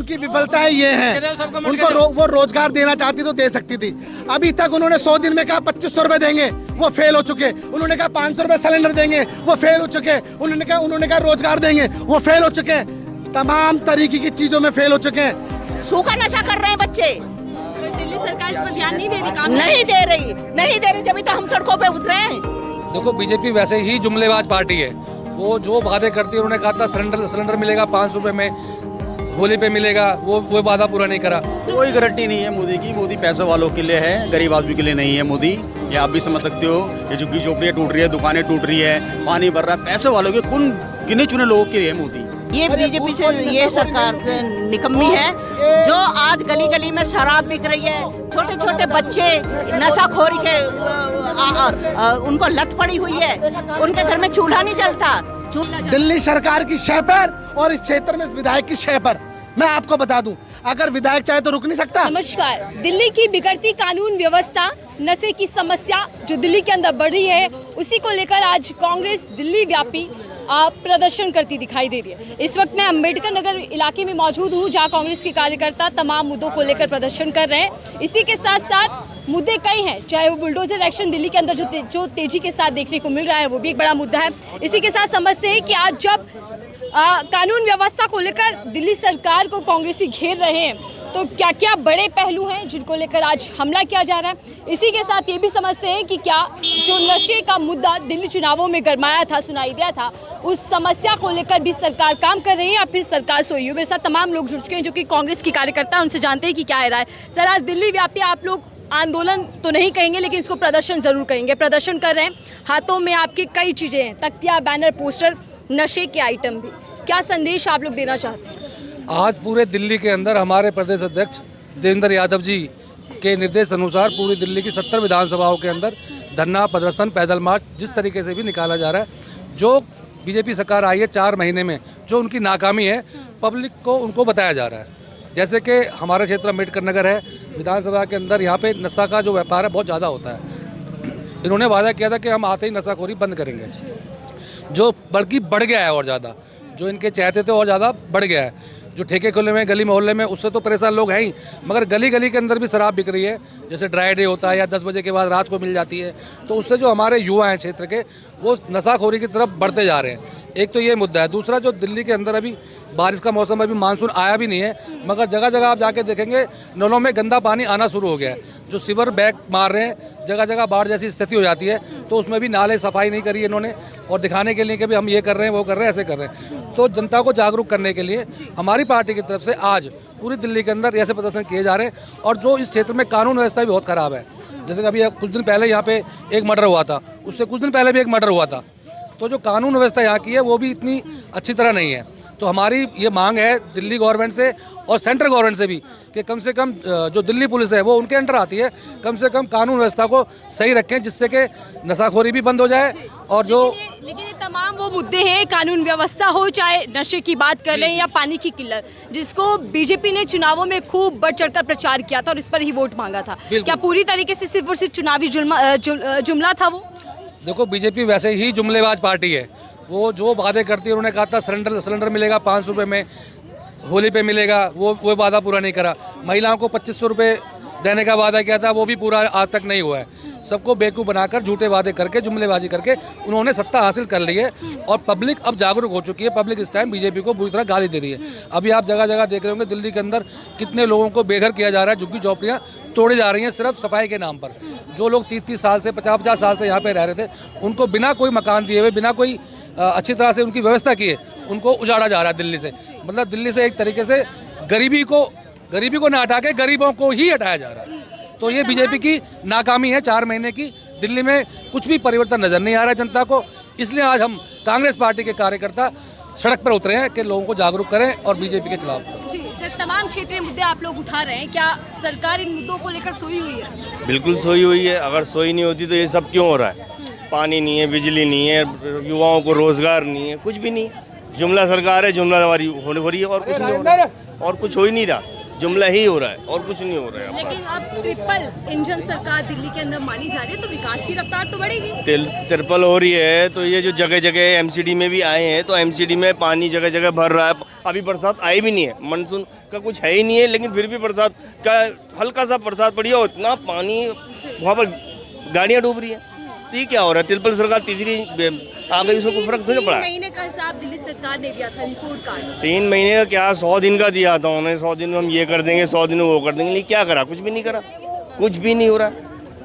उनकी विफलताएं ये हैं, उनको वो रोजगार देना चाहती तो दे सकती थी। अभी तक उन्होंने 100 दिन में कहा 2500 रुपए देंगे, वो फेल हो चुके। उन्होंने कहा 500 रुपए सिलेंडर देंगे, वो फेल हो चुके। उन्होंने कहा रोजगार देंगे, वो फेल हो चुके। तमाम तरीके की चीजों में फेल हो चुके हैं। सूखा नशा कर रहे हैं बच्चे। दिल्ली सरकार इस पर ध्यान नहीं दे रही, काम नहीं दे रही, जब तो हम सड़कों पे उतरे हैं। देखो बीजेपी वैसे ही जुमलेबाज पार्टी है। वो जो वादे करती है, उन्होंने कहा था सिलेंडर मिलेगा 500 रुपए में, होली पे मिलेगा, वो वादा पूरा नहीं करा। कोई गारंटी नहीं है मोदी की। मोदी पैसे वालों के लिए है, गरीब आदमी के लिए नहीं है मोदी। ये आप भी समझ सकते हो। ये झुग्गी झोपड़ियाँ टूट रही है, दुकानें टूट रही है, पानी भर रहा है, पैसे वालों के कुन गिने चुने लोगों के लिए मोदी। ये बीजेपी से ये सरकार निकम्मी है जो आज गली गली में शराब बिक रही है। छोटे छोटे बच्चे नशाखोरी के उनको लत पड़ी हुई है, उनके घर में चूल्हा नहीं जलता। दिल्ली सरकार की शय पर और इस क्षेत्र में विधायक की शय पर मैं आपको बता दूं, अगर विधायक चाहे तो रुक नहीं सकता। नमस्कार। दिल्ली की बिगड़ती कानून व्यवस्था, नशे की समस्या जो दिल्ली के अंदर बढ़ रही है, उसी को लेकर आज कांग्रेस दिल्ली व्यापी प्रदर्शन करती दिखाई दे रही है। इस वक्त मैं अंबेडकर नगर इलाके में मौजूद हूँ, जहाँ कांग्रेस के कार्यकर्ता तमाम मुद्दों को लेकर प्रदर्शन कर रहे हैं। इसी के साथ साथ मुद्दे कई हैं, चाहे वो बुलडोजर एक्शन दिल्ली के अंदर जो तेजी के साथ देखने को मिल रहा है, वो भी एक बड़ा मुद्दा है। इसी के साथ समझते हैं कि आज जब कानून व्यवस्था को लेकर दिल्ली सरकार को कांग्रेसी घेर रहे हैं, तो क्या क्या बड़े पहलू हैं जिनको लेकर आज हमला किया जा रहा है। इसी के साथ ये भी समझते हैं कि क्या जो नशे का मुद्दा दिल्ली चुनावों में गरमाया था, सुनाई दिया था, उस समस्या को लेकर भी सरकार काम कर रही है या फिर सरकार सोई है। मेरे साथ तमाम लोग जुड़ चुके हैं जो कि कांग्रेस की कार्यकर्ता हैं, उनसे जानते हैं कि क्या है राय। सर, आज दिल्ली व्यापी आप लोग आंदोलन तो नहीं कहेंगे, लेकिन इसको प्रदर्शन जरूर कहेंगे। प्रदर्शन कर रहे हैं, हाथों में आपकी कई चीजें हैं, तख्तियाँ, बैनर, पोस्टर, नशे के आइटम भी। क्या संदेश आप लोग देना चाहते हैं? आज पूरे दिल्ली के अंदर हमारे प्रदेश अध्यक्ष देवेंद्र यादव जी के निर्देश अनुसार पूरी दिल्ली की 70 विधानसभाओं के अंदर धरना प्रदर्शन, पैदल मार्च जिस तरीके से भी निकाला जा रहा है। जो बीजेपी सरकार आई है 4 महीने में, जो उनकी नाकामी है, पब्लिक को उनको बताया जा रहा है। जैसे कि हमारा क्षेत्र अम्बेडकर नगर है, विधानसभा के अंदर यहाँ पे नशा का जो व्यापार है बहुत ज़्यादा होता है। इन्होंने वादा किया था कि हम आते ही नशाखोरी बंद करेंगे, जो बल्कि बढ़ गया है और ज़्यादा। जो इनके चाहते थे और ज़्यादा बढ़ गया है। जो ठेके खुले में गली मोहल्ले में, उससे तो परेशान लोग हैं ही, मगर गली गली के अंदर भी शराब बिक रही है। जैसे ड्राई डे होता है या 10 बजे के बाद रात को मिल जाती है, तो उससे जो हमारे युवा हैं क्षेत्र के, वो नशाखोरी की तरफ बढ़ते जा रहे हैं। एक तो ये मुद्दा है। दूसरा, जो दिल्ली के अंदर अभी बारिश का मौसम, अभी मानसून आया भी नहीं है, मगर जगह जगह आप जाके देखेंगे नलों में गंदा पानी आना शुरू हो गया है। जो सीवर बैग मार रहे हैं, जगह जगह बाढ़ जैसी स्थिति हो जाती है, तो उसमें भी नाले सफाई नहीं करी इन्होंने, और दिखाने के लिए कि भी हम ये कर रहे हैं, वो कर रहे हैं, ऐसे कर रहे हैं। तो जनता को जागरूक करने के लिए हमारी पार्टी की तरफ से आज पूरी दिल्ली के अंदर ऐसे प्रदर्शन किए जा रहे हैं। और जो इस क्षेत्र में कानून व्यवस्था भी बहुत ख़राब है, जैसे कि अभी कुछ दिन पहले यहाँ पे एक मर्डर हुआ था, उससे कुछ दिन पहले भी एक मर्डर हुआ था। तो जो कानून व्यवस्था यहाँ की है वो भी इतनी अच्छी तरह नहीं है। तो हमारी ये मांग है दिल्ली गवर्नमेंट से और सेंट्रल गवर्नमेंट से भी कि कम से कम जो दिल्ली पुलिस है वो उनके अंडर आती है, कम से कम कानून व्यवस्था को सही रखें, जिससे कि नशाखोरी भी बंद हो जाए। और जो लेकिन ये तमाम वो मुद्दे हैं, कानून व्यवस्था हो, चाहे नशे की बात कर लें या पानी की किल्लत, जिसको बीजेपी ने चुनावों में खूब बढ़ चढ़कर प्रचार किया था और इस पर ही वोट मांगा था। क्या पूरी तरीके से सिर्फ और सिर्फ चुनावी जुमला था वो? देखो बीजेपी वैसे ही जुमलेबाज पार्टी है। वो जो वादे करती है, उन्होंने कहा था सिलेंडर मिलेगा 500 रुपये में, होली पे मिलेगा, वो वादा पूरा नहीं करा। महिलाओं को 2500 रुपये देने का वादा किया था, वो भी पूरा आज तक नहीं हुआ है। सबको बेवकूफ़ बनाकर, झूठे वादे करके, जुमलेबाजी करके उन्होंने सत्ता हासिल कर ली है। और पब्लिक अब जागरूक हो चुकी है। पब्लिक इस टाइम बीजेपी को बुरी तरह गाली दे रही है। अभी आप जगह जगह देख रहे होंगे दिल्ली के अंदर कितने लोगों को बेघर किया जा रहा है, झुग्गी झोपड़ियाँ तोड़ी जा रही हैं सिर्फ सफाई के नाम पर। जो लोग 30-30 साल से, 50-50 साल से यहाँ पे रह रहे थे, उनको बिना कोई मकान दिए हुए, बिना कोई अच्छी तरह से उनकी व्यवस्था किए, उनको उजाड़ा जा रहा है दिल्ली से। मतलब दिल्ली से एक तरीके से गरीबी को ना हटा के गरीबों को ही हटाया जा रहा है। तो ये बीजेपी की नाकामी है 4 महीने की। दिल्ली में कुछ भी परिवर्तन नजर नहीं आ रहा है जनता को। इसलिए आज हम कांग्रेस पार्टी के कार्यकर्ता सड़क पर उतरे हैं कि लोगों को जागरूक करें और बीजेपी के खिलाफ। जी सर, तमाम क्षेत्रीय मुद्दे आप लोग उठा रहे हैं, क्या सरकार इन मुद्दों को लेकर सोई हुई है? बिल्कुल सोई हुई है। अगर सोई नहीं होती तो ये सब क्यों हो रहा है? पानी नहीं है, बिजली नहीं है, युवाओं को रोजगार नहीं है, कुछ भी नहीं। जुमला सरकार है, जुमलावारी हो रही है और कुछ नहीं हो रहा, और कुछ हो ही नहीं रहा। जुमला ही हो रहा है और कुछ नहीं हो रहा है। लेकिन अब ट्रिपल इंजन सरकार दिल्ली के अंदर मानी जा रही है, तो विकास की रफ्तार तो बढ़ेगी। ट्रिपल हो रही है तो ये जो जगह जगह एमसीडी में भी आए हैं तो एमसीडी में पानी जगह जगह भर रहा है। अभी बरसात आई भी नहीं है, मानसून का कुछ है ही नहीं है, लेकिन फिर भी बरसात का हल्का सा बरसात पड़ी है, इतना पानी वहाँ पर गाड़ियाँ डूब रही है। तो ये क्या हो रहा है? ट्रिपल सरकार तीसरी आ गई, उसको कोई फर्क थोड़ी पड़ा। 3 महीने का हिसाब दिल्ली सरकार ने दिया था रिपोर्ट कार्ड। 3 महीने का क्या, 100 दिन का दिया था उन्होंने। 100 दिन में हम ये कर देंगे, 100 दिन में वो कर देंगे, लेकिन क्या करा? कुछ भी नहीं करा, कुछ भी नहीं हो रहा,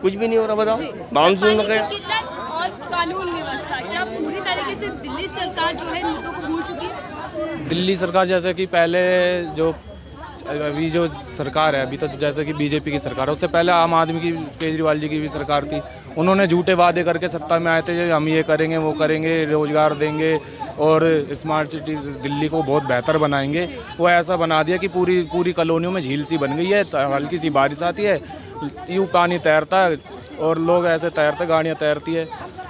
कुछ भी नहीं हो रहा। बताओ, मानसून में गया और कानून व्यवस्था क्या पूरी तरीके से दिल्ली सरकार जो है मुद्दों को भूल चुकी है? दिल्ली सरकार जैसे कि पहले जो अभी जो सरकार है, अभी तो जैसे कि बीजेपी की सरकार है, उससे पहले आम आदमी की, केजरीवाल जी की भी सरकार थी। उन्होंने झूठे वादे करके सत्ता में आए थे, हम ये करेंगे वो करेंगे, रोजगार देंगे और स्मार्ट सिटी दिल्ली को बहुत बेहतर बनाएंगे। वो ऐसा बना दिया कि पूरी कॉलोनियों में झील सी बन गई है। हल्की सी बारिश आती है, यूँ पानी तैरता है और लोग ऐसे तैरते, गाड़ियाँ तैरती है।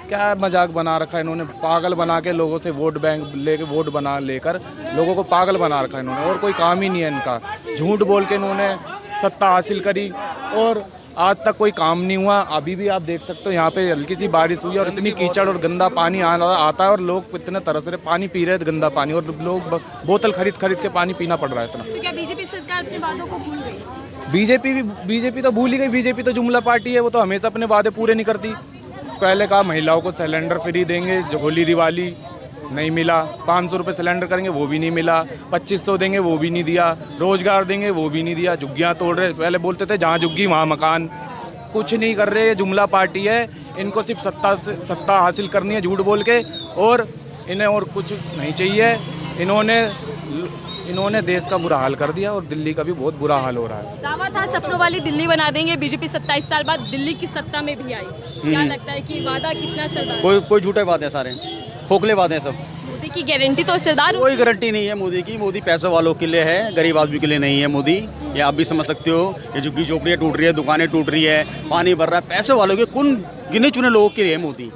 क्या मजाक बना रखा है इन्होंने, पागल बना के लोगों से वोट बैंक लेके वोट लेकर लोगों को पागल बना रखा है इन्होंने, और कोई काम ही नहीं है इनका। झूठ बोल के इन्होंने सत्ता हासिल करी और आज तक कोई काम नहीं हुआ। अभी भी आप देख सकते हो यहाँ पे हल्की सी बारिश हुई और इतनी कीचड़ और गंदा पानी आता है और लोग इतने तरह से पानी पी रहे हैं, गंदा पानी, और लोग बोतल खरीद के पानी पीना पड़ रहा है इतना। तो क्या बीजेपी सरकार अपने वादों को भूल गई? बीजेपी तो भूल ही गई। बीजेपी तो जुमला पार्टी है, वो तो हमेशा अपने वादे पूरे नहीं करती। पहले कहा महिलाओं को सिलेंडर फ्री देंगे, जो होली दिवाली नहीं मिला। 500 रुपये सिलेंडर करेंगे, वो भी नहीं मिला। 2500 देंगे, वो भी नहीं दिया। रोजगार देंगे, वो भी नहीं दिया। झुग्गियाँ तोड़ रहे, पहले बोलते थे जहाँ झुग्गी वहाँ मकान। कुछ नहीं कर रहे, ये जुमला पार्टी है। इनको सिर्फ सत्ता हासिल करनी है झूठ बोल के, और इन्हें और कुछ नहीं चाहिए। इन्होंने देश का बुरा हाल कर दिया और दिल्ली का भी बहुत बुरा हाल हो रहा है। दावा था सपनों वाली दिल्ली बना देंगे, बीजेपी 27 साल बाद दिल्ली की सत्ता में भी आई। क्या लगता है कि वादा कितना सरदार? कोई झूठे वादे, सारे खोखले वादे हैं सब। मोदी की गारंटी तो सरदार कोई गारंटी नहीं है मोदी की। मोदी पैसे वालों के लिए है, गरीब आदमी के लिए नहीं है मोदी। ये आप भी समझ सकते हो। ये झुग्गी झोपड़ियाँ टूट रही है, दुकानें टूट रही है, पानी भर रहा है, पैसे वालों के, कुन गिने चुने लोगों के लिए मोदी।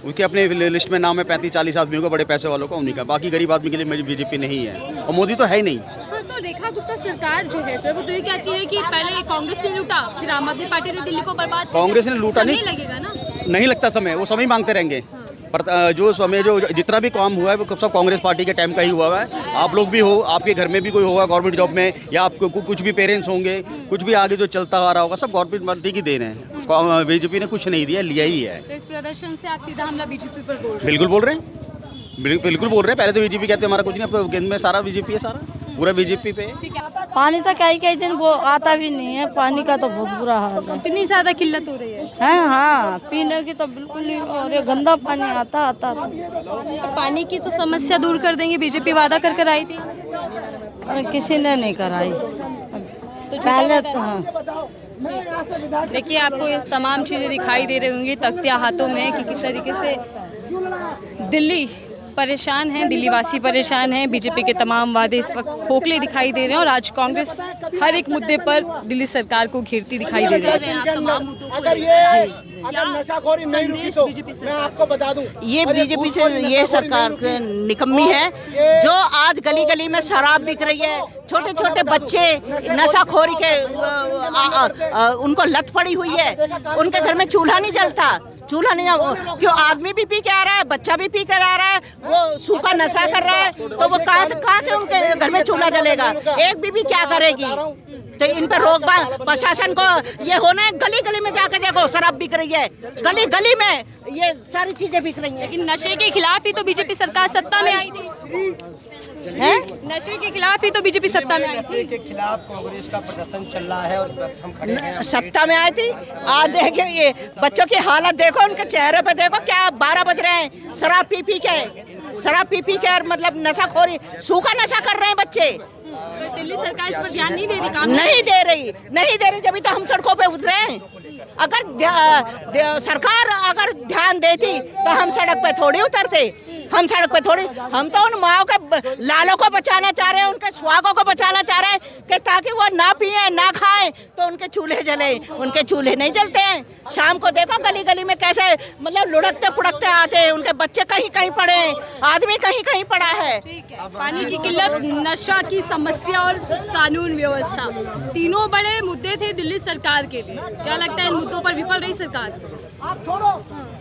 उनके अपने लिस्ट में नाम है 35-40 आदमियों को, बड़े पैसे वालों का उन्हीं का। बाकी गरीब आदमी के लिए मेरी बीजेपी नहीं है, और मोदी तो है ही नहीं। हाँ, तो रेखा गुप्ता सरकार जो है सर, वो तो ये कहती है कि पहले कांग्रेस ने लूटा, फिर आम आदमी पार्टी ने दिल्ली को बर्बाद किया। कांग्रेस ने लूटा नहीं लगेगा ना, नहीं लगता समय, वो समय मांगते रहेंगे। पर जो समय जो जितना भी काम हुआ है वो सब कांग्रेस पार्टी के टाइम का ही हुआ है। आप लोग भी हो, आपके घर में भी कोई होगा गवर्नमेंट जॉब में, या आपको कुछ भी पेरेंट्स होंगे, कुछ भी आगे जो चलता आ रहा होगा, सब गवर्नमेंट पार्टी की देन है। बीजेपी ने कुछ नहीं दिया, लिया ही है। तो इस प्रदर्शन से आप सीधा हमला बीजेपी पर बोल रहे हैं? बिल्कुल बोल रहे हैं, बिल्कुल बोल रहे हैं। पहले तो बीजेपी कहते हमारा कुछ नहीं, अब तो केंद्र में सारा बीजेपी है, सारा पूरा बीजेपी पे। पानी तो कई दिन वो आता भी नहीं है। पानी का तो बहुत बुरा हाल है, इतनी ज्यादा किल्लत हो रही है। हाँ, पीने की तो बिल्कुल नहीं। और ये गंदा पानी आता पानी की तो समस्या दूर कर देंगे, बीजेपी वादा कर आई थी। अरे किसी ने नहीं कराई पहले तो। हाँ, देखिए आपको ये तमाम चीज़ें दिखाई दे रही होंगी तख्तियाँ हाथों में कि किस तरीके से दिल्ली परेशान है, दिल्ली वासी परेशान हैं। बीजेपी के तमाम वादे इस वक्त खोखले दिखाई दे रहे हैं और आज कांग्रेस हर एक मुद्दे पर दिल्ली सरकार को घेरती दिखाई दे रही है। अगर नशाखोरी नहीं रुकी तो मैं आपको बता दूं, ये बीजेपी से ये सरकार निकम्मी है, जो आज गली गली में शराब बिक रही है। छोटे छोटे बच्चे नशाखोरी के उनको लत पड़ी हुई है। उनके घर में चूल्हा नहीं जलता, क्यों? आदमी भी पी के आ रहा है, बच्चा भी पी कर आ रहा है, वो सूखा नशा कर रहा है, तो वो कहाँ से उनके घर में चूल्हा जलेगा? एक बीबी क्या करेगी? तो इन पर रोक प्रशासन को ये होना है। गली गली में जाकर देखो, शराब बिक रही है, गली गली में ये सारी चीजें बिक रही हैं। लेकिन नशे के खिलाफ ही तो बीजेपी सरकार सत्ता में आई थी। नशे के खिलाफ ही तो बीजेपी सत्ता में आई थी। नशे के खिलाफ कांग्रेस का प्रदर्शन चल रहा है और हम खड़े हैं। सत्ता में आई थी। आज देखिए ये बच्चों की हालत देखो, उनके चेहरे पे देखो, क्या 12 बज रहे हैं, शराब पी पी के और मतलब नशाखोरी, सूखा नशा कर रहे हैं बच्चे। तो दिल्ली सरकार इस पर ध्यान नहीं दे रही, काम नहीं दे रही, जब तो हम सड़कों पे उतरे हैं। अगर सरकार अगर ध्यान देती तो हम सड़क पे थोड़ी उतरते। हम तो उन माओ के लालों को बचाना चाह रहे हैं, उनके सुहागों को बचाना चाह रहे हैं कि ताकि वो ना पिए ना खाएं। हैं तो उनके चूल्हे जले, उनके चूल्हे नहीं जलते हैं। शाम को देखो गली गली में कैसे मतलब लुढ़कते पुढ़कते आते हैं, उनके बच्चे कहीं कहीं पड़े हैं, आदमी कहीं कहीं पड़ा है। पानी की किल्लत, नशा की समस्या और कानून व्यवस्था, तीनों बड़े मुद्दे थे दिल्ली सरकार के लिए। क्या लगता है इन मुद्दों पर विफल रही सरकार?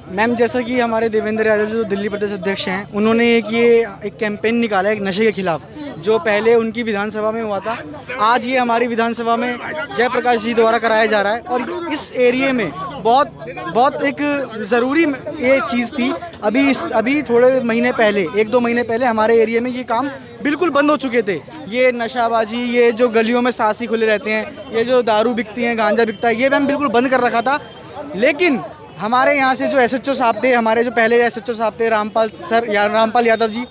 मैम, जैसा कि हमारे देवेंद्र यादव जो दिल्ली प्रदेश अध्यक्ष हैं, उन्होंने एक कैंपेन निकाला है नशे के खिलाफ, जो पहले उनकी विधानसभा में हुआ था। आज ये हमारी विधानसभा में जयप्रकाश जी द्वारा कराया जा रहा है और इस एरिया में बहुत एक ज़रूरी ये चीज़ थी। अभी थोड़े महीने पहले, 1-2 महीने पहले हमारे एरिया में ये काम बिल्कुल बंद हो चुके थे। ये नशाबाजी, ये जो गलियों में सासी खुले रहते हैं, ये जो दारू बिकती हैं, गांजा बिकता है, ये मैम बिल्कुल बंद कर रखा था। लेकिन हमारे यहाँ से जो SHO साहब थे, हमारे जो पहले SHO साहब थे रामपाल यादव जी,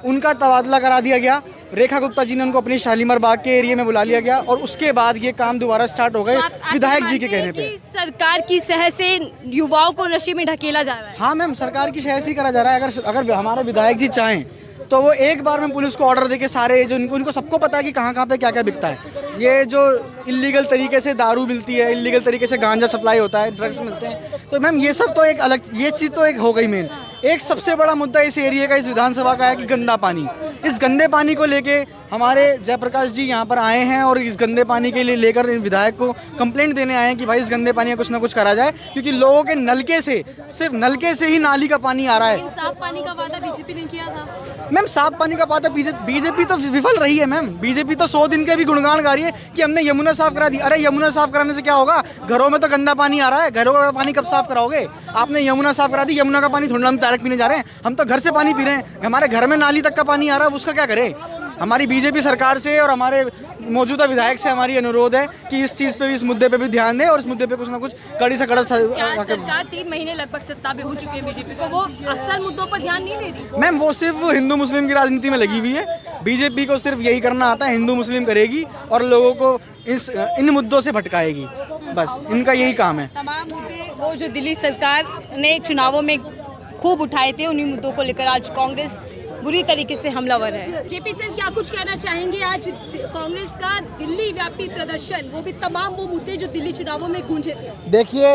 उनका तबादला करा दिया गया। रेखा गुप्ता जी ने उनको अपनी शालीमार बाग के एरिया में बुला लिया गया और उसके बाद ये काम दोबारा स्टार्ट हो गए विधायक जी के कहने पे। सरकार की शहर से युवाओं को नशे में ढकेला जा रहा है। हाँ मैम, सरकार की शहर से ही करा जा रहा है। अगर हमारे विधायक जी चाहें तो वो एक बार में पुलिस को ऑर्डर देके सारे जो उनको सबको पता है कि कहाँ पे क्या बिकता है। ये जो इलीगल तरीके से दारू मिलती है, इलीगल तरीके से गांजा सप्लाई होता है, ड्रग्स मिलते हैं, तो मैम ये सब तो एक अलग, ये चीज़ तो एक हो गई मेन। एक सबसे बड़ा मुद्दा इस एरिया का, इस विधानसभा का है कि गंदा पानी। इस गंदे पानी को लेके हमारे जयप्रकाश जी यहाँ पर आए हैं और इस गंदे पानी के लिए लेकर विधायक को कंप्लेंट देने आए हैं कि भाई इस गंदे पानी का कुछ ना कुछ करा जाए, क्योंकि लोगों के नलके से, सिर्फ नलके से ही नाली का पानी आ रहा है। साफ पानी का वादा बीजेपी ने किया था। मैम, साफ पानी का वादा बीजेपी तो विफल रही है। मैम, बीजेपी तो 100 दिन के भी गुणगान गा रही है कि हमने यमुना साफ करा दी। अरे यमुना साफ कराने से क्या होगा? घरों में तो गंदा पानी आ रहा है, घरों का पानी कब साफ कराओगे? आपने यमुना साफ करा दी, यमुना का पानी थोड़ा हम डायरेक्ट पीने जा रहे हैं, हम तो घर से पानी पी रहे हैं, हमारे घर में नाली तक का पानी आ रहा है, उसका क्या करें? हमारी बीजेपी सरकार से और हमारे मौजूदा विधायक से हमारी अनुरोध है कि इस चीज़ पे भी, इस मुद्दे पे भी ध्यान दें और इस मुद्दे पे कुछ ना कुछ कड़ी से कड़ा। सरकार 3 महीने लगभग सत्ता में हो चुकी है बीजेपी को, वो असल मुद्दों पर ध्यान नहीं दे रही। मैम, वो सिर्फ हिंदू मुस्लिम की राजनीति में लगी हुई है। बीजेपी को सिर्फ यही करना आता है, हिंदू मुस्लिम करेगी और लोगों को इन मुद्दों से भटकाएगी, बस इनका यही काम है। तमाम मुद्दे वो जो दिल्ली सरकार ने चुनावों में खूब उठाए थे, उन्हीं मुद्दों को लेकर आज कांग्रेस बुरी तरीके से हमलावर है। जेपी सर, क्या कुछ कहना चाहेंगे? आज कांग्रेस का दिल्ली व्यापी प्रदर्शन, वो भी तमाम वो मुद्दे जो दिल्ली चुनावों में गूंजे थे। देखिए,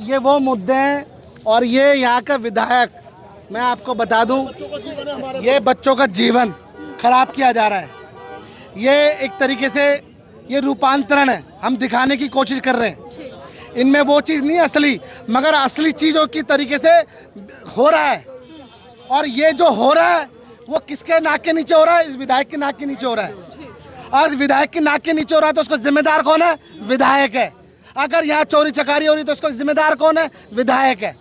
ये वो मुद्दे हैं और ये यहाँ का विधायक, मैं आपको बता दूं, ये बच्चों का जीवन खराब किया जा रहा है। ये एक तरीके से ये रूपांतरण है, हम दिखाने की कोशिश कर रहे हैं। इनमें वो चीज़ नहीं असली, मगर असली चीज़ों की तरीके से हो रहा है। और ये जो हो रहा है वो किसके नाक के नीचे हो रहा है? इस विधायक के नाक के नीचे हो रहा है। और विधायक के नाक के नीचे हो रहा है तो उसको जिम्मेदार कौन है? विधायक है। अगर यहाँ चोरी चकारी हो रही तो उसको जिम्मेदार कौन है? विधायक है।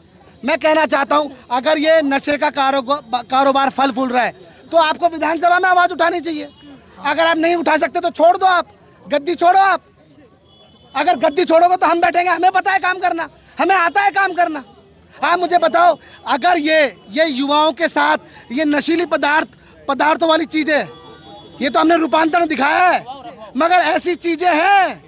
मैं कहना चाहता हूँ, अगर ये नशे का कारोबार फल फूल रहा है तो आपको विधानसभा में आवाज़ उठानी चाहिए। अगर आप नहीं उठा सकते तो छोड़ दो, आप गद्दी छोड़ो। आप अगर गद्दी छोड़ोगे तो हम बैठेंगे, हमें पता है काम करना, हमें आता है काम करना। आप मुझे बताओ, अगर ये युवाओं के साथ ये नशीली पदार्थों वाली चीज़ें, ये तो हमने रूपांतरण दिखाया है, मगर ऐसी चीज़ें हैं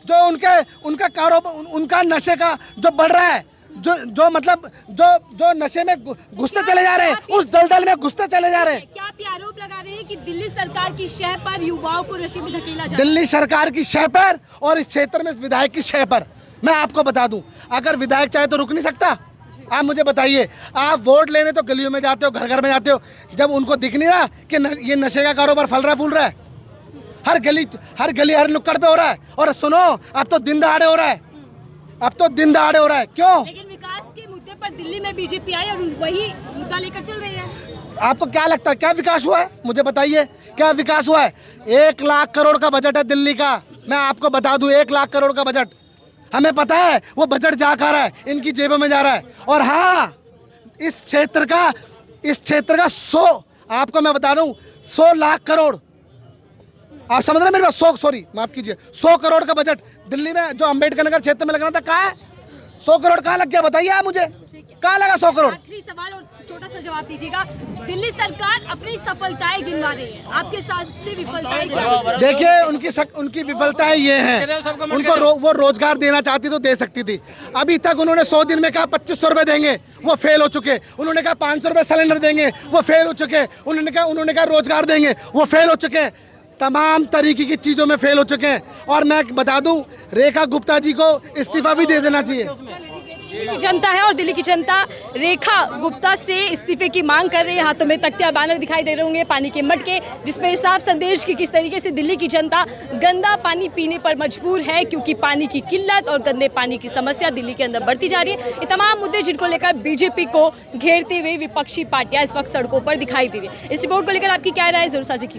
जो उनका कारोबार, उनका नशे का जो बढ़ रहा है, जो मतलब जो नशे में घुसते चले जा रहे हैं, उस दलदल में घुसते चले जा रहे हैं। क्या आप आरोप लगा रहे हैं कि दिल्ली सरकार की शह पर युवाओं को नशे में धकेला जा रहा है? दिल्ली सरकार की शह पर और इस क्षेत्र में इस विधायक की शह पर। मैं आपको बता दूं, अगर विधायक चाहे तो रुक नहीं सकता। आप मुझे बताइए, आप वोट लेने तो गलियों में जाते हो, घर घर में जाते हो, जब उनको दिख नहीं रहा कि ये नशे का कारोबार फल रहा है, हर गली हर नुक्कड़ पे हो रहा है। और सुनो, अब तो दिन दहाड़े हो रहा है, क्यों? लेकिन विकास के मुद्दे पर दिल्ली में बीजेपी आई और वही मुद्दा लेकर चल रही है। आपको क्या लगता है क्या विकास हुआ है? मुझे बताइए, क्या विकास हुआ है? 1 लाख करोड़ का बजट है दिल्ली का। मैं आपको बता दूं, 1 लाख करोड़ का बजट, हमें पता है वो बजट जा खा रहा है, इनकी जेबों में जा रहा है। और हाँ, इस क्षेत्र का 100, आपको मैं बता दूं, 100 लाख करोड़, आप समझ रहे हैं मेरी बात? 100 करोड़ का बजट दिल्ली में जो अंबेडकर नगर क्षेत्र में लगना था, कहाँ है? 100 करोड़ कहाँ लग गया? बताइए आप मुझे, कहाँ लगा 100 करोड़? आखिरी सवाल और छोटा सा जवाब दीजिएगा। दिल्ली सरकार अपनी सफलताएं गिनवा रही है, आपके साथ से विफलताएं क्या हैं? देखिए, उनकी विफलताएं ये हैं, उनको वो रोजगार देना चाहती तो दे सकती थी। अभी तक उन्होंने 100 दिन में कहा 2500 रुपए देंगे, वो फेल हो चुके। उन्होंने कहा 500 रुपए सिलेंडर देंगे, वो फेल हो चुके। उन्होंने कहा रोजगार देंगे, वो फेल हो चुके। तमाम तरीके की चीज़ों में फेल हो चुके हैं। और मैं बता दूं, रेखा गुप्ता जी को इस्तीफा भी दे देना चाहिए। दिल्ली की जनता है और दिल्ली की जनता रेखा गुप्ता से इस्तीफे की मांग कर रही है। हाथों में तख्तियां बैनर दिखाई दे रहे होंगे, पानी के मटके, जिसमें साफ संदेश कि किस तरीके से दिल्ली की जनता गंदा पानी पीने पर मजबूर है, क्योंकि पानी की किल्लत और गंदे पानी की समस्या दिल्ली के अंदर बढ़ती जा रही है। ये तमाम मुद्दे जिनको लेकर बीजेपी को घेरते हुए विपक्षी पार्टियां इस वक्त सड़कों पर दिखाई दे रही है। इस रिपोर्ट को लेकर आपकी क्या राय है, जरूर साझा कीजिए।